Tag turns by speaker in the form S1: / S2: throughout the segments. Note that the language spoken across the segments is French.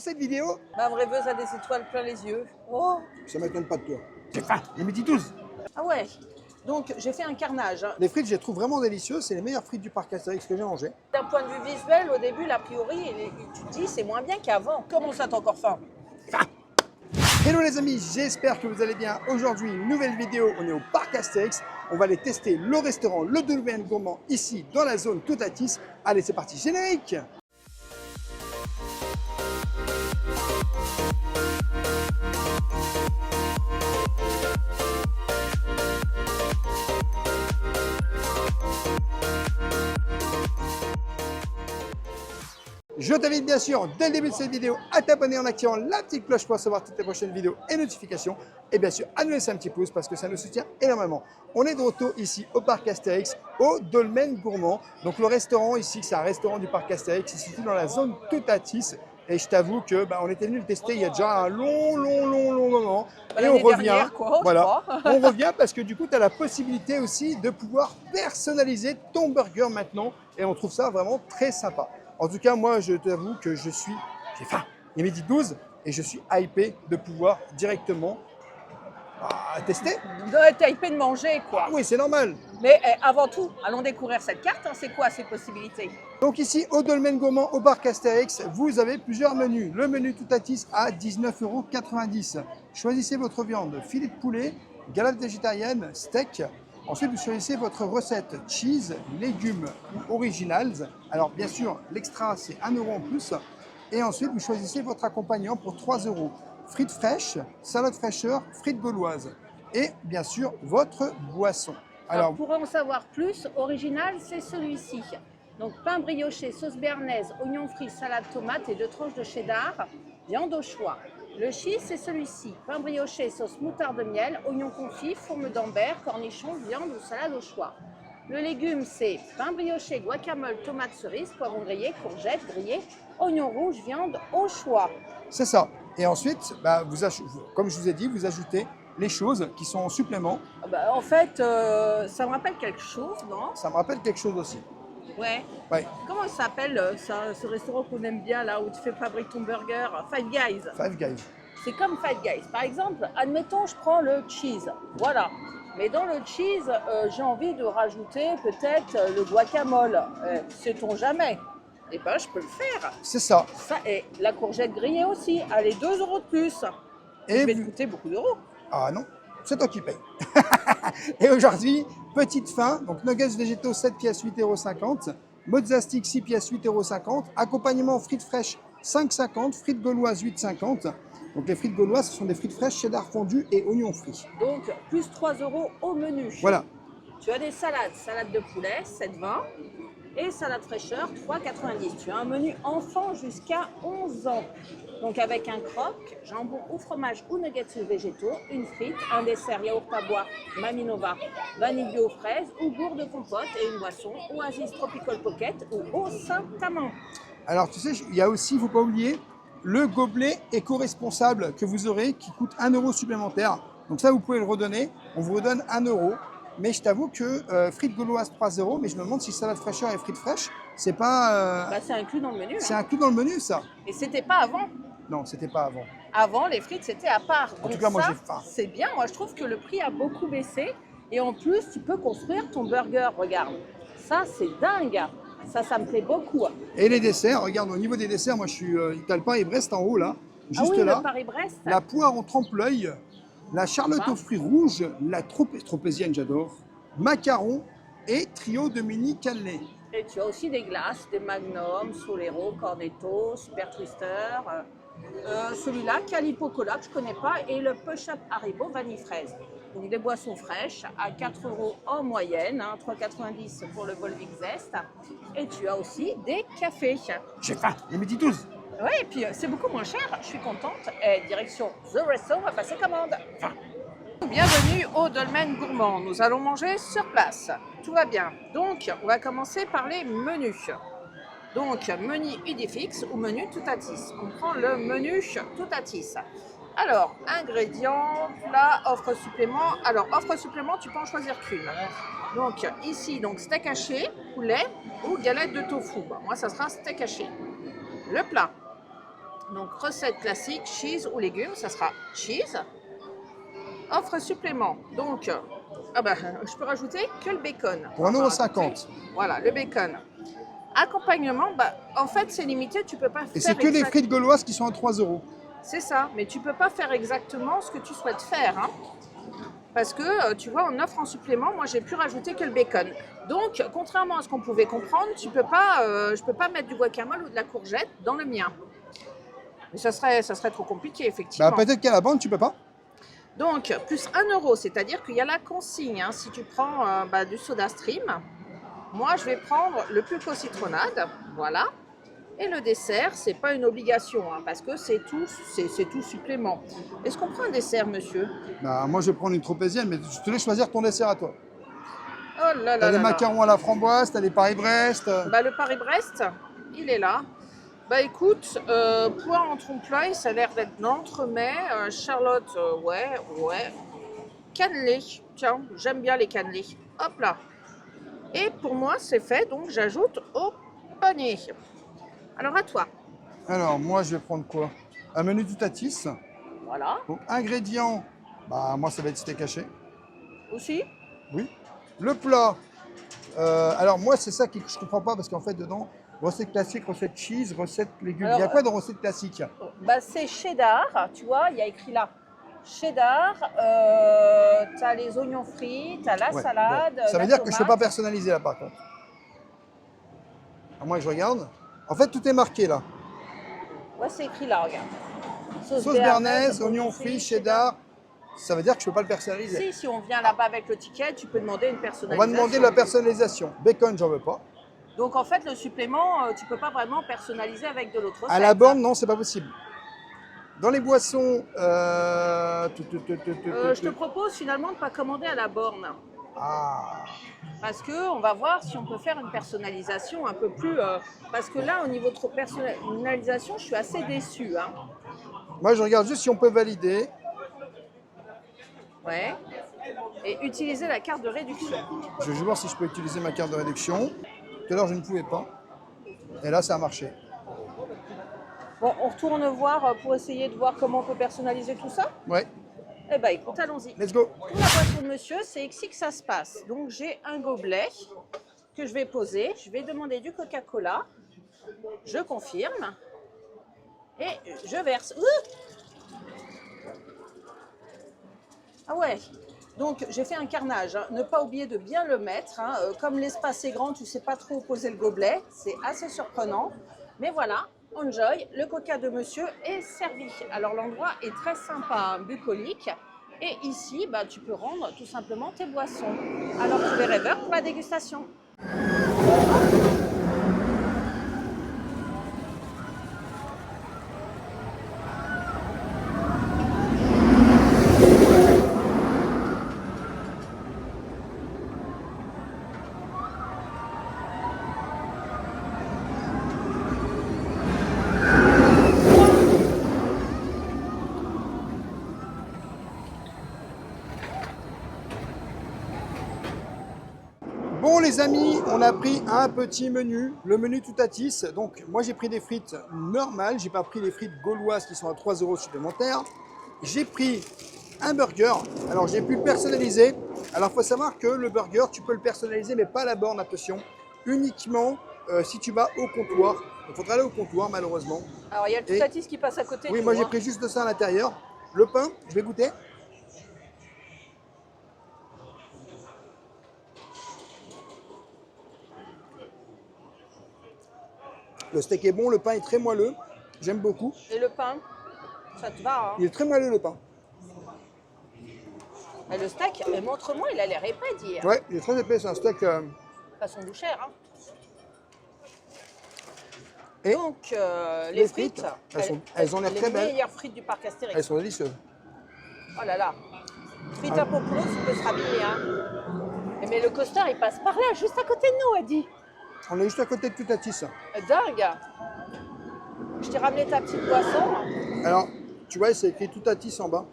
S1: cette vidéo?
S2: Mme rêveuse a des étoiles plein les yeux. Oh.
S1: Ça m'étonne pas de toi. J'ai faim, il est midi 12.
S2: Ah ouais. Donc j'ai fait un carnage.
S1: Les frites, je les trouve vraiment délicieuses. C'est les meilleures frites du parc Astérix que j'ai mangé.
S2: D'un point de vue visuel, au début, l'a priori, tu te dis c'est moins bien qu'avant. Comment ça, t'as encore faim?
S1: Hello les amis, j'espère que vous allez bien. Aujourd'hui, une nouvelle vidéo, on est au parc Astérix. On va aller tester le restaurant Le Dolmen Gourmand ici dans la zone Toutatis. Allez, c'est parti, générique! Je t'invite bien sûr, dès le début de cette vidéo, à t'abonner en activant la petite cloche pour recevoir toutes les prochaines vidéos et notifications. Et bien sûr, à nous laisser un petit pouce parce que ça nous soutient énormément. On est de retour ici au parc Astérix, au Dolmen Gourmand. Donc le restaurant ici, c'est un restaurant du parc Astérix, il se situe dans la zone Toutatis. Et je t'avoue que on était venu le tester il y a déjà un long moment. Et on revient, voilà, on revient parce que du coup, tu as la possibilité aussi de pouvoir personnaliser ton burger maintenant. Et on trouve ça vraiment très sympa. En tout cas, moi, je t'avoue que j'ai faim. Il est midi 12 et je suis hypé de pouvoir directement tester.
S2: T'es hypé de manger, quoi.
S1: Ah oui, c'est normal.
S2: Mais avant tout, allons découvrir cette carte. C'est quoi ces possibilités?
S1: Donc ici, au Dolmen Gourmand, au parc Astérix, vous avez plusieurs menus. Le menu Toutatis à 19,90 €. Choisissez votre viande, filet de poulet, galette végétarienne, steak. Ensuite, vous choisissez votre recette cheese, légumes ou originals. Alors, bien sûr, l'extra, c'est 1 € en plus. Et ensuite, vous choisissez votre accompagnant pour 3 €. Frites fraîches, salade fraîcheur, frites gauloises. Et bien sûr, votre boisson.
S3: Alors, pour en savoir plus, original, c'est celui-ci. Donc, pain brioché, sauce béarnaise, oignons frits, salade tomate et 2 tranches de cheddar, viande au choix. Le cheese, c'est celui-ci. Pain brioché, sauce moutarde de miel, oignons confits, fourme d'Ambert, cornichons, viande ou salade au choix. Le légume, c'est pain brioché, guacamole, tomate cerise, poivron grillé, courgettes grillées, oignons rouges, viande au choix.
S1: C'est ça. Et ensuite, comme je vous ai dit, vous ajoutez les choses qui sont en supplément.
S2: En fait, ça me rappelle quelque chose, non?
S1: Ça me rappelle quelque chose aussi.
S2: Ouais.
S1: Ouais.
S2: Comment ça s'appelle ce restaurant qu'on aime bien là où tu fabriques ton burger? Five Guys.
S1: Five Guys.
S2: C'est comme Five Guys. Par exemple, admettons, je prends le cheese. Voilà. Mais dans le cheese, j'ai envie de rajouter peut-être le guacamole. Sait-on jamais? Eh ben, je peux le faire.
S1: C'est ça.
S2: Et la courgette grillée aussi. Allez, 2 € de plus.
S1: Et
S2: je vais te coûter beaucoup d'euros.
S1: Ah non, c'est toi qui payes. Et aujourd'hui, petite fin, donc nuggets végétaux 7 pièces 8,50 €, mozza stick 6 pièces 8,50 €, accompagnement frites fraîches 5,50 €, frites gauloises 8,50 €. Donc les frites gauloises, ce sont des frites fraîches, cheddar fondu et oignons frits.
S2: Donc plus 3 € au menu.
S1: Voilà.
S2: Tu as des salades, salade de poulet 7,20 € et salade fraîcheur 3,90 €. Tu as un menu enfant jusqu'à 11 ans. Donc avec un croque, jambon ou fromage ou nuggets végétaux, une frite, un dessert yaourt à boire Maminova, vanille bio fraise ou gourde de compote et une boisson Oasis Tropical Pocket ou eau Saint-Amand.
S1: Alors tu sais, il y a aussi, il ne faut pas oublier, le gobelet éco-responsable que vous aurez qui coûte 1 € supplémentaire. Donc ça, vous pouvez le redonner. On vous redonne 1 €. Mais je t'avoue que frites gauloises 3 €, mais je me demande si salade fraîcheur et frites fraîches, c'est pas...
S2: c'est inclus dans le menu.
S1: C'est inclus dans le menu, ça.
S2: Et c'était pas avant.
S1: Non, c'était pas avant.
S2: Avant, les frites, c'était à part.
S1: En tout cas, moi, j'ai faim.
S2: C'est bien. Moi, je trouve que le prix a beaucoup baissé. Et en plus, tu peux construire ton burger. Regarde. Ça, c'est dingue. Ça me plaît beaucoup.
S1: Et les desserts, regarde, au niveau des desserts, moi, je suis... t'as le Paris-Brest en haut, là. Juste là.
S2: Le Paris-Brest.
S1: La poire en trempe-l'œil. La charlotte aux fruits rouges. La tropézienne, j'adore. Macaron et trio de mini cannelé.
S2: Et tu as aussi des glaces, des Magnum, Solero, Cornetto, Super Twister. Celui-là, Calipo Cola, que je ne connais pas, et le Push-Up Haribo Vanille Fraise. Donc des boissons fraîches à 4 € en moyenne, 3,90 € pour le Volvic Zest. Et tu as aussi des cafés.
S1: J'ai faim, il est midi 12.
S2: Oui, et puis c'est beaucoup moins cher, je suis contente. Et direction The Resto, on va passer commande. Bienvenue au Dolmen Gourmand. Nous allons manger sur place. Tout va bien. Donc, on va commencer par les menus. Donc, menu Idifix ou menu Toutatis. On prend le menu Toutatis. Alors, ingrédients, plat, offre supplément. Alors, offre supplément, tu peux en choisir qu'une. Donc, ici, steak haché, poulet ou galette de tofu. Moi, ça sera steak haché. Le plat. Donc recette classique, cheese ou légumes, ça sera cheese. Offre supplément. Donc, je peux rajouter que le bacon.
S1: Pour 1,50 €.
S2: Voilà, le bacon. Accompagnement, en fait, c'est limité, tu peux pas faire.
S1: Et c'est que les frites gauloises qui sont à 3 €.
S2: C'est ça, mais tu peux pas faire exactement ce que tu souhaites faire. Hein. Parce que, tu vois, on offre en supplément, moi j'ai pu rajouter que le bacon. Donc, contrairement à ce qu'on pouvait comprendre, je peux pas mettre du guacamole ou de la courgette dans le mien. Mais ça serait trop compliqué, effectivement.
S1: Bah, peut-être qu'à la bande, tu peux pas.
S2: Donc, plus 1 €, c'est-à-dire qu'il y a la consigne. Hein, si tu prends du soda stream, moi je vais prendre le pulco citronnade, voilà. Et le dessert, c'est pas une obligation, hein, parce que c'est tout supplément. Est-ce qu'on prend un dessert, monsieur?
S1: Bah, moi, je vais prendre une tropézienne, mais je te laisse choisir ton dessert à toi.
S2: Oh là là
S1: T'as
S2: là
S1: des
S2: là.
S1: macarons à la framboise, t'as des Paris-Brest.
S2: Le Paris-Brest, il est là. Bah écoute, poire en trompe-l'œil, ça a l'air d'être de l'entremet. Charlotte, ouais. Cannelé, tiens, j'aime bien les cannelés. Hop là. Et pour moi, c'est fait, donc j'ajoute au panier. Alors à toi.
S1: Alors, moi, je vais prendre quoi? Un menu Toutatis.
S2: Voilà.
S1: Donc, ingrédients, bah, moi, ça va être steak haché.
S2: Aussi.
S1: Oui. Le plat, alors moi, c'est ça que je comprends pas, parce qu'en fait, dedans, recette classique, recette cheese, recette légumes.
S3: Alors,
S1: il y a quoi dans recette classique?
S3: C'est cheddar, tu vois, il y a écrit là. Cheddar, tu as les oignons frits, tu as la
S1: Ouais,
S3: salade.
S1: bon. Ça veut
S3: la
S1: dire que je ne peux pas
S3: tomate.
S1: personnaliser là, par contre. Alors, moi, je regarde. En fait, tout est marqué là.
S3: Ouais, c'est écrit là, regarde.
S1: Sauce béarnaise, oignons frits, cheddar. Ça veut dire que je ne peux pas le personnaliser.
S2: Si on vient là-bas avec le ticket, tu peux demander une
S1: On
S2: personnalisation.
S1: va demander la personnalisation. Bacon, j'en veux pas.
S2: Donc en fait, le supplément, tu peux pas vraiment personnaliser avec de l'autre recette.
S1: À la borne, non, c'est pas possible. Dans les boissons,
S2: Je te propose finalement de ne pas commander à la borne.
S1: Ah,
S2: Parce qu'on va voir si on peut faire une personnalisation un peu plus... parce que là, au niveau de personnalisation, je suis assez déçue. Hein.
S1: moi, je regarde juste si on peut valider.
S2: Ouais. Et utiliser la carte de réduction.
S1: Je vais voir si je peux utiliser ma carte de réduction. Tout à l'heure, je ne pouvais pas. Et là, ça a marché.
S2: Bon, on retourne voir pour essayer de voir comment on peut personnaliser tout ça.
S1: Ouais,
S2: Eh bien, écoute, allons-y.
S1: let's go.
S2: Pour la boisson de monsieur, c'est ici que ça se passe. Donc, j'ai un gobelet que je vais poser. Je vais demander du Coca-Cola. Je confirme. Et je verse. Ah ouais. Donc, j'ai fait un carnage. Hein. Ne pas oublier de bien le mettre. Hein. Comme l'espace est grand, tu ne sais pas trop où poser le gobelet. C'est assez surprenant. Mais voilà, enjoy. Le coca de monsieur est servi. Alors, l'endroit est très sympa, bucolique. Et ici, tu peux rendre tout simplement tes boissons. Alors, tu es rêveur pour la dégustation.
S1: Bon les amis, on a pris un petit menu, le menu Toutatis. Donc moi j'ai pris des frites normales, j'ai pas pris les frites gauloises qui sont à 3 € supplémentaires. J'ai pris un burger, alors j'ai pu le personnaliser. Alors il faut savoir que le burger, tu peux le personnaliser mais pas à la borne, attention. Uniquement si tu vas au comptoir. Il faudra aller au comptoir malheureusement.
S2: Alors, il y a le Toutatis qui passe à côté.
S1: Oui,
S2: de
S1: moi
S2: nous,
S1: j'ai
S2: hein.
S1: pris juste de ça à l'intérieur. Le pain, je vais goûter. Le steak est bon, le pain est très moelleux. J'aime beaucoup.
S2: Et le pain, ça te va, hein.
S1: Il est très moelleux le pain.
S2: Mais le steak, montre-moi, il a l'air épais, dire.
S1: Ouais, il est très épais, c'est un steak.
S2: Façon bouchère, hein.
S1: Et
S2: Donc, les frites,
S1: elles ont l'air très
S2: les
S1: belles.
S2: meilleures frites du parc Astérix.
S1: Elles sont délicieuses.
S2: Oh là là. Frites à popoulos, on peut se rhabiller, hein. Mais le coaster, il passe par là, juste à côté de nous, Eddie.
S1: On est juste à côté de Toutatis.
S2: Dingue. Je t'ai ramené ta petite boisson.
S1: Alors, tu vois, c'est écrit Toutatis en bas.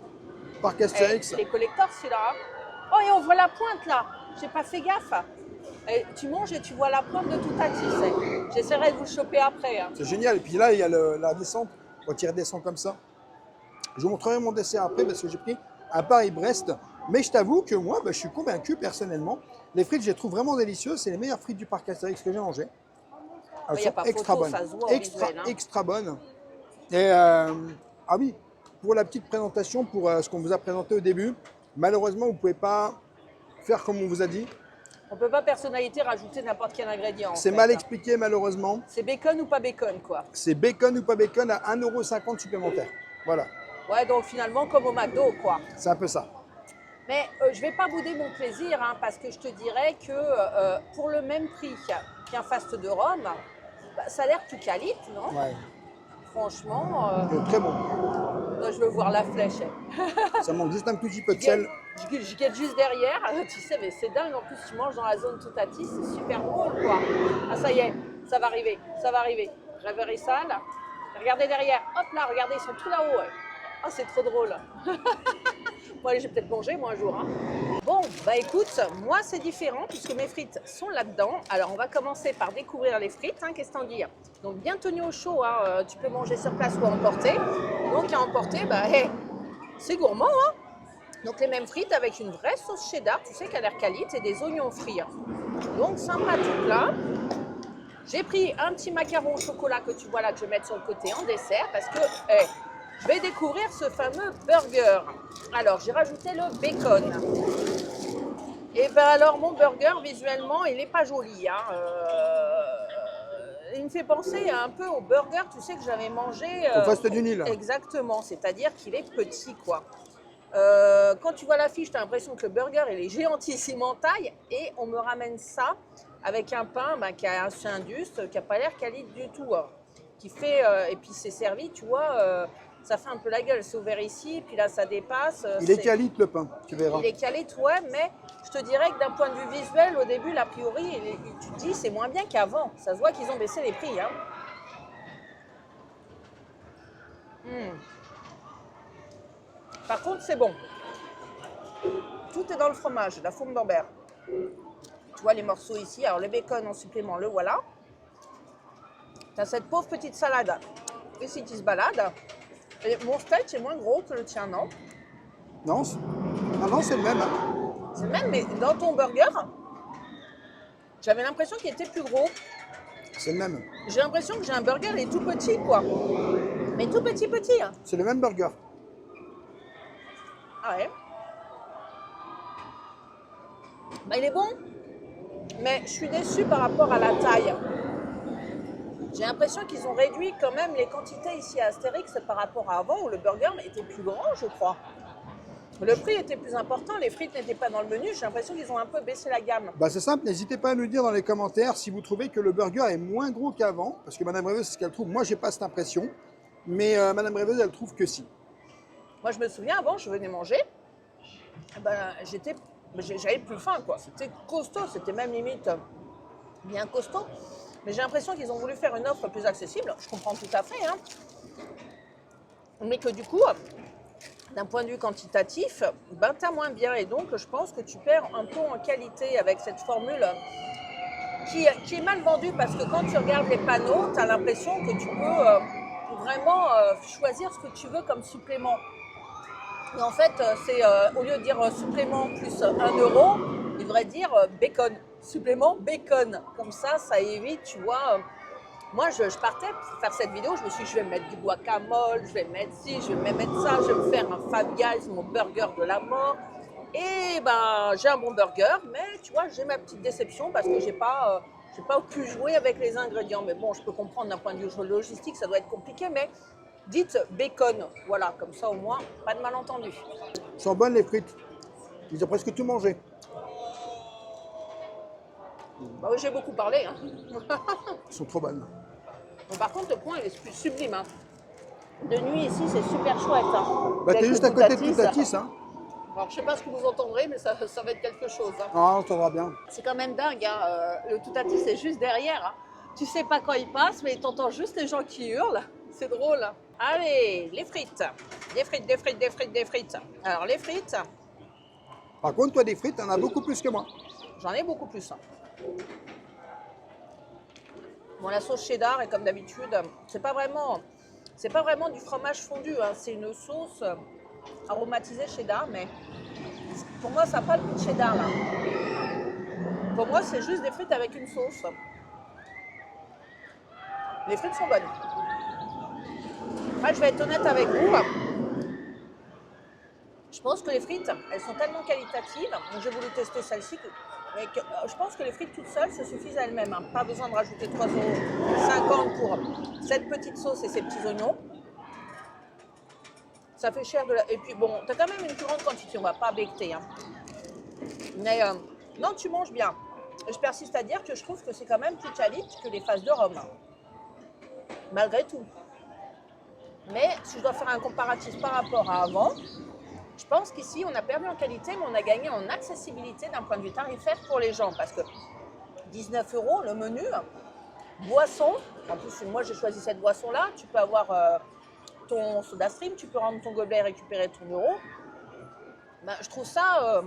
S1: Parc Astérix.
S2: Les collecteurs, celui-là. Oh, et on voit la pointe, là. J'ai pas fait gaffe. Et tu manges et tu vois la pointe de Toutatis. J'essaierai de vous choper après. Hein.
S1: C'est génial. Et puis là, il y a la descente. quand il redescend comme ça. Je vous montrerai mon dessert après parce que j'ai pris un Paris-Brest. Mais je t'avoue que moi, je suis convaincu personnellement. Les frites, je les trouve vraiment délicieuses. C'est les meilleures frites du parc Astérix que j'ai mangées. Elles
S2: Il n'y a
S1: sont
S2: pas
S1: extra
S2: photo,
S1: bonnes.
S2: ça se voit au
S1: Extra,
S2: visuel, hein.
S1: extra bonnes. Et ah oui, pour la petite présentation, pour ce qu'on vous a présenté au début, malheureusement, vous ne pouvez pas faire comme on vous a dit.
S2: On peut pas personnalité rajouter n'importe quel ingrédient.
S1: C'est mal expliqué, malheureusement.
S2: C'est bacon ou pas bacon, quoi.
S1: C'est bacon ou pas bacon à 1,50 € supplémentaire. Voilà,
S2: Ouais, donc finalement, comme au McDo, quoi.
S1: c'est un peu ça.
S2: Mais je vais pas bouder mon plaisir, hein, parce que je te dirais que pour le même prix qu'un fast de Rome, ça a l'air tout qualité, non?
S1: Ouais,
S2: Franchement,
S1: très bon.
S2: je veux voir la flèche.
S1: Ça manque juste un petit peu de sel.
S2: Je guette juste derrière, tu sais, mais c'est dingue, en plus tu manges dans la zone Toutati, c'est super drôle, quoi. Ah, ça y est, ça va arriver, ça va arriver. J'avais sale. Regardez derrière, hop là, regardez, ils sont tout là-haut. Ouais. Ah, c'est trop drôle. Bon, allez, je vais peut-être manger, moi, un jour. Hein. Bon, bah écoute, moi, c'est différent puisque mes frites sont là-dedans. Alors, on va commencer par découvrir les frites, hein, qu'est-ce t'en dire? Donc, bien tenu au chaud, hein, tu peux manger sur place ou à emporter. Donc, à emporter, bah, hey, c'est gourmand, hein. Donc, les mêmes frites avec une vraie sauce cheddar, tu sais, qui a l'air qualité, et des oignons frits. Donc, sympathique là. J'ai pris un petit macaron au chocolat que tu vois là, que je vais mettre sur le côté en dessert parce que je vais découvrir ce fameux burger. Alors, j'ai rajouté le bacon. Et ben alors, mon burger, visuellement, il n'est pas joli. Hein. Il me fait penser un peu au burger, tu sais, que j'avais mangé.
S1: Au Fast du Nil.
S2: Exactement, c'est-à-dire qu'il est petit, quoi. Quand tu vois l'affiche, tu as l'impression que le burger il est géantissime en taille et on me ramène ça avec un pain qui a un Indus, qui n'a pas l'air quali du tout. Hein, qui fait, et puis c'est servi, tu vois, ça fait un peu la gueule. C'est ouvert ici, puis là ça dépasse.
S1: Il est quali le pain, tu verras.
S2: Il est quali, ouais, mais je te dirais que d'un point de vue visuel, au début, l'a priori, tu te dis c'est moins bien qu'avant. Ça se voit qu'ils ont baissé les prix. Hein. Par contre, c'est bon. Tout est dans le fromage, la fourme d'Ambert. Tu vois les morceaux ici. Alors, le bacon en supplément, le voilà. Tu as cette pauvre petite salade ici qui se balade. Et mon steak, c'est moins gros que le tien, non?
S1: Non, c'est le même. Hein.
S2: C'est le même, mais dans ton burger, j'avais l'impression qu'il était plus gros.
S1: C'est le même.
S2: J'ai l'impression que j'ai un burger, il est tout petit, quoi. Mais tout petit, petit. Hein.
S1: C'est le même burger.
S2: Ah ouais. Bah, il est bon, mais je suis déçue par rapport à la taille. J'ai l'impression qu'ils ont réduit quand même les quantités ici à Astérix par rapport à avant où le burger était plus grand, je crois. Le prix était plus important, les frites n'étaient pas dans le menu. J'ai l'impression qu'ils ont un peu baissé la gamme.
S1: Bah, c'est simple, n'hésitez pas à nous dire dans les commentaires si vous trouvez que le burger est moins gros qu'avant. Parce que Madame Rêveuse, c'est ce qu'elle trouve. Moi, j'ai pas cette impression. Mais Madame Rêveuse, elle trouve que si.
S2: Moi, je me souviens, avant, je venais manger. J'avais plus faim, quoi. C'était costaud, c'était même limite bien costaud. Mais j'ai l'impression qu'ils ont voulu faire une offre plus accessible. Je comprends tout à fait, hein. Mais que du coup, d'un point de vue quantitatif, t'as moins bien. Et donc, je pense que tu perds un peu en qualité avec cette formule qui est mal vendue parce que quand tu regardes les panneaux, tu as l'impression que tu peux vraiment choisir ce que tu veux comme supplément. Et en fait, c'est au lieu de dire supplément plus 1 €, il devrait dire bacon, supplément bacon. Comme ça évite, tu vois. Moi, je partais pour faire cette vidéo, je me suis dit, je vais mettre du guacamole, je vais mettre ci, je vais mettre ça, je vais me faire un Five Guys, mon burger de la mort. Et ben, j'ai un bon burger, mais tu vois, j'ai ma petite déception parce que j'ai pas pu jouer avec les ingrédients. Mais bon, je peux comprendre d'un point de vue logistique, ça doit être compliqué, mais dites bacon, voilà, comme ça au moins, pas de malentendu.
S1: Elles sont bonnes les frites. Ils ont presque tout mangé.
S2: Bah oui, j'ai beaucoup parlé. Hein.
S1: Elles sont trop bonnes.
S2: Bon, par contre, le point, il est sublime. Hein. De nuit, ici, c'est super chouette. Hein.
S1: Bah, t'es juste à côté de Toutatis, hein.
S2: Alors, je sais pas ce que vous entendrez, mais ça va être quelque chose. Hein.
S1: Ah, on entendra bien.
S2: C'est quand même dingue. Hein. Le Toutati, c'est juste derrière. Hein. Tu sais pas quand il passe, mais t'entends juste les gens qui hurlent. C'est drôle. Allez, les frites. Des frites. Alors, les frites.
S1: Par contre, toi, des frites, t'en as beaucoup plus que moi.
S2: J'en ai beaucoup plus. Hein. Bon, la sauce cheddar, et comme d'habitude, c'est pas vraiment C'est pas vraiment du fromage fondu, hein, c'est une sauce aromatisée cheddar, mais pour moi, ça n'a pas le goût de cheddar là. Pour moi, c'est juste des frites avec une sauce. Les frites sont bonnes. Moi, je vais être honnête avec vous. Je pense que les frites, elles sont tellement qualitatives. Donc, j'ai voulu tester celle-ci. Je pense que les frites toutes seules se suffisent à elles-mêmes. Hein. Pas besoin de rajouter 3,50 € pour cette petite sauce et ces petits oignons. Ça fait cher de la... Et puis bon, tu as quand même une plus grande quantité. On ne va pas becter. Hein. Mais non, tu manges bien. Je persiste à dire que je trouve que c'est quand même plus qualité que les faces de Rome. Malgré tout. Mais si je dois faire un comparatif par rapport à avant, je pense qu'ici, on a perdu en qualité, mais on a gagné en accessibilité d'un point de vue tarifaire pour les gens. Parce que 19 € le menu, boisson, en plus, moi j'ai choisi cette boisson-là, tu peux avoir ton soda stream, tu peux rendre ton gobelet et récupérer ton euro. Ben, je trouve ça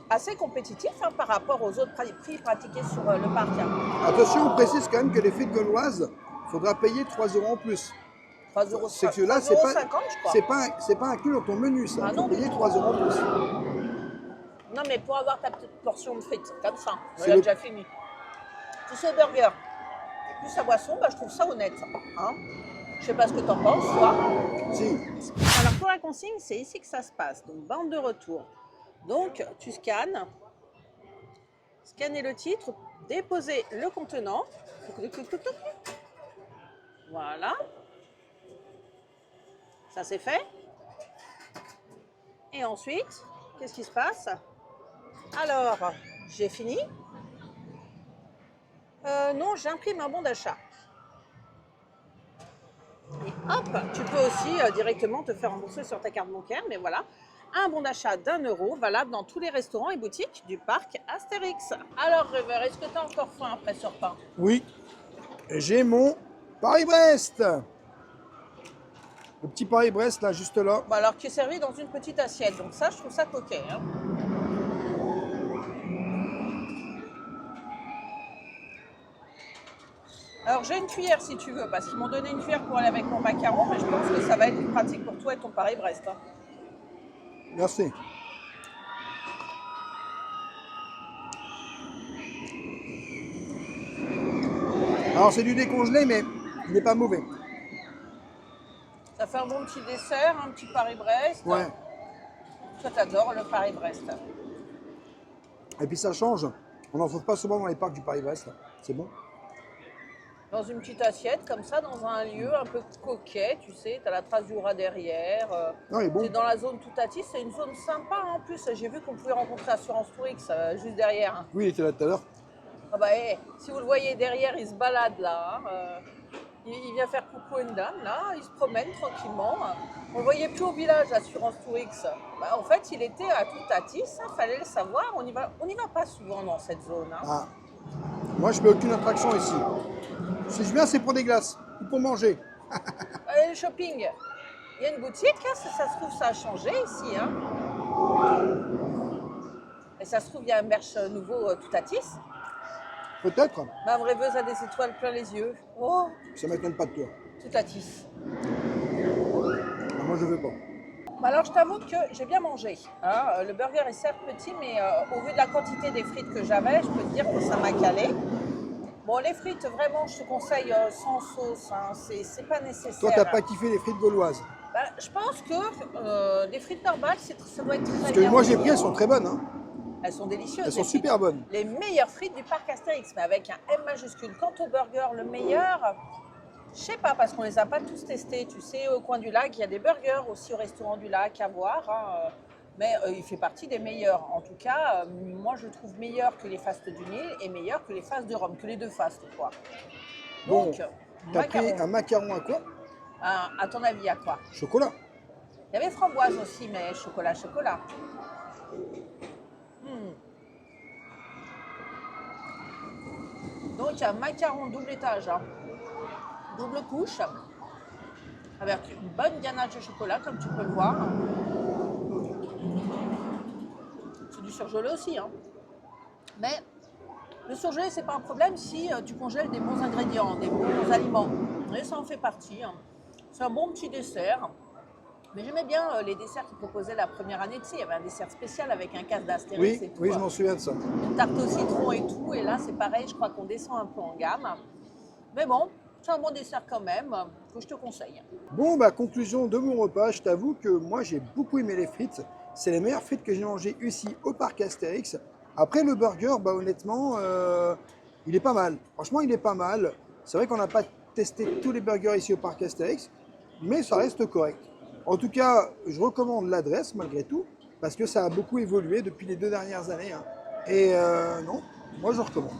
S2: assez compétitif hein, par rapport aux autres prix pratiqués sur le parc. Hein.
S1: Attention, on précise quand même que les frites gauloises, il faudra payer 3 € en plus.
S2: 3,50 €,
S1: C'est que là, c'est pas inclus dans ton menu, ça.
S2: Ah
S1: Il faut
S2: non,
S1: payer 3 € en plus.
S2: Non, mais pour avoir ta petite portion de frites, comme ça, on
S1: C'est
S2: l'a
S1: le-
S2: déjà fini. Tout ce burger, plus sa boisson, bah, je trouve ça honnête. Hein. Je sais pas ce que tu en penses, toi.
S1: Si.
S2: Alors pour la consigne, c'est ici que ça se passe. Donc bande de retour. Donc tu scannes. Scanner le titre, déposer le contenant. Voilà. Ça c'est fait. Et ensuite, qu'est-ce qui se passe? Alors, j'ai fini. Non, j'imprime un bon d'achat. Et hop, tu peux aussi directement te faire rembourser sur ta carte bancaire, mais voilà, un bon d'achat d'1 € valable dans tous les restaurants et boutiques du parc Astérix. Alors, Rêveur, est-ce que tu as encore faim après ce repas?
S1: Oui. J'ai mon Paris-Brest. Le petit Paris-Brest, là, juste là.
S2: Bon, alors, qui est servi dans une petite assiette, donc ça, je trouve ça coquet. Hein. Alors, j'ai une cuillère si tu veux, parce qu'ils m'ont donné une cuillère pour aller avec mon macaron, mais je pense que ça va être plus pratique pour toi et ton Paris-Brest. Hein.
S1: Merci. Alors, c'est du décongelé, mais il n'est pas mauvais.
S2: Ça fait un bon petit dessert, un petit Paris-Brest.
S1: Ouais.
S2: Toi, t'adores le Paris-Brest.
S1: Et puis ça change. On n'en trouve pas souvent dans les parcs du Paris-Brest. C'est bon.
S2: Dans une petite assiette, comme ça, dans un lieu un peu coquet, tu sais, tu as la trace du rat derrière.
S1: Non, il est bon.
S2: Tu es dans la zone Toutati, c'est une zone sympa en plus. J'ai vu qu'on pouvait rencontrer Assurance Tourix juste derrière. Hein.
S1: Oui, il était là tout à l'heure.
S2: Ah bah, si vous le voyez derrière, il se balade là. Hein. Il vient faire coucou à une dame, là, il se promène tranquillement. On ne voyait plus au village Assurance Tourix. Bah, en fait, il était à Toutatis, il fallait le savoir. On n'y va pas souvent dans cette zone. Hein.
S1: Ah. Moi, je fais aucune attraction ici. Si je viens, c'est pour des glaces ou pour manger.
S2: Allez, le shopping. Il y a une boutique, hein, ça se trouve, ça a changé ici. Hein. Et ça se trouve, il y a un merch nouveau Toutatis.
S1: Peut-être.
S2: Ma rêveuse a des étoiles plein les yeux. Oh,
S1: Ça ne m'étonne pas de toi.
S2: Toutatis.
S1: Ah, moi, je veux pas.
S2: Bah alors, je t'avoue que j'ai bien mangé. Hein. Le burger est certes petit, mais au vu de la quantité des frites que j'avais, je peux te dire que ça m'a calé. Bon, les frites, vraiment, je te conseille sans sauce. Hein. C'est pas nécessaire.
S1: Toi, t'as pas kiffé les frites gauloises.
S2: Bah, je pense que des frites normales, ça doit être très
S1: Parce que
S2: bien.
S1: moi, j'ai pris, elles sont très bonnes. Hein.
S2: Elles sont délicieuses.
S1: Elles sont
S2: les frites.
S1: super bonnes.
S2: Les meilleures frites du parc Astérix, mais avec un M majuscule. Quant au burger, le meilleur, je sais pas, parce qu'on les a pas tous testés. Tu sais, au coin du lac, il y a des burgers aussi au restaurant du lac à voir. Hein. Mais il fait partie des meilleurs. En tout cas, moi, je le trouve meilleur que les fastes du Nil et meilleur que les fastes de Rome, que les deux fastes, quoi.
S1: Bon,
S2: Donc,
S1: t'as pris
S2: macaron.
S1: un macaron à quoi?
S2: À ton avis, à quoi?
S1: Chocolat.
S2: Il y avait framboise aussi, mais chocolat. Donc, un macaron double étage, hein. Double couche, avec une bonne ganache de chocolat, comme tu peux le voir. C'est du surgelé aussi, hein. Mais le surgelé, c'est pas un problème si tu congèles des bons ingrédients, des bons aliments. Et ça en fait partie. Hein. C'est un bon petit dessert. Mais j'aimais bien les desserts qu'ils proposaient la première année. Tu sais, il y avait un dessert spécial avec un casse d'Astérix et tout.
S1: Oui, je m'en souviens de ça.
S2: Une tarte au citron et tout. Et là, c'est pareil, je crois qu'on descend un peu en gamme. Mais bon, c'est un bon dessert quand même, que je te conseille.
S1: Bon, bah, conclusion de mon repas, je t'avoue que moi j'ai beaucoup aimé les frites. C'est les meilleures frites que j'ai mangées ici au parc Astérix. Après le burger, bah, honnêtement, il est pas mal. Franchement, il est pas mal. C'est vrai qu'on n'a pas testé tous les burgers ici au parc Astérix, mais ça reste correct. En tout cas, je recommande l'adresse malgré tout, parce que ça a beaucoup évolué depuis les 2 dernières années. Hein. Et non, moi je recommande.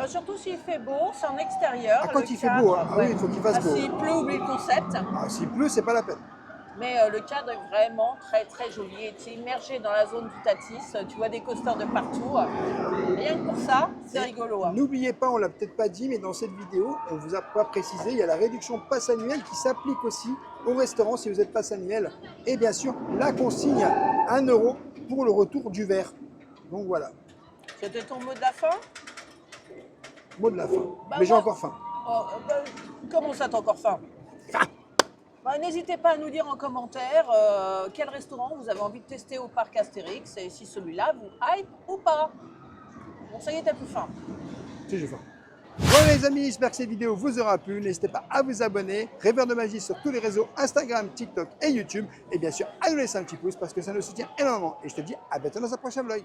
S2: Surtout s'il fait beau, c'est en extérieur.
S1: Ah, quand il fait beau, hein. Ah oui, il faut qu'il fasse beau.
S2: S'il pleut, oublie le concept.
S1: Ah, s'il pleut, c'est pas la peine.
S2: Mais le cadre est vraiment très très joli. Tu es immergé dans la zone du Tatis, tu vois des coasters de partout. Rien que pour ça, c'est rigolo. Hein.
S1: N'oubliez pas, on l'a peut-être pas dit, mais dans cette vidéo, on vous a pas précisé, il y a la réduction passe annuelle qui s'applique aussi au restaurant si vous êtes passe annuel. Et bien sûr, la consigne 1 € pour le retour du verre. Donc voilà,
S2: C'était ton mot de la fin?
S1: mot de la fin.
S2: Bah,
S1: Mais j'ai
S2: moi-
S1: encore faim.
S2: Comment ça, t'as encore faim? N'hésitez pas à nous dire en commentaire quel restaurant vous avez envie de tester au parc Astérix et si celui-là vous hype ou pas. Bon, ça y est, t'as plus faim.
S1: Si j'ai faim. Voilà les amis, j'espère que cette vidéo vous aura plu. N'hésitez pas à vous abonner. Rêveur de magie sur tous les réseaux Instagram, TikTok et YouTube. Et bien sûr, à nous laisser un petit pouce parce que ça nous soutient énormément. Et je te dis à bientôt dans un prochain vlog.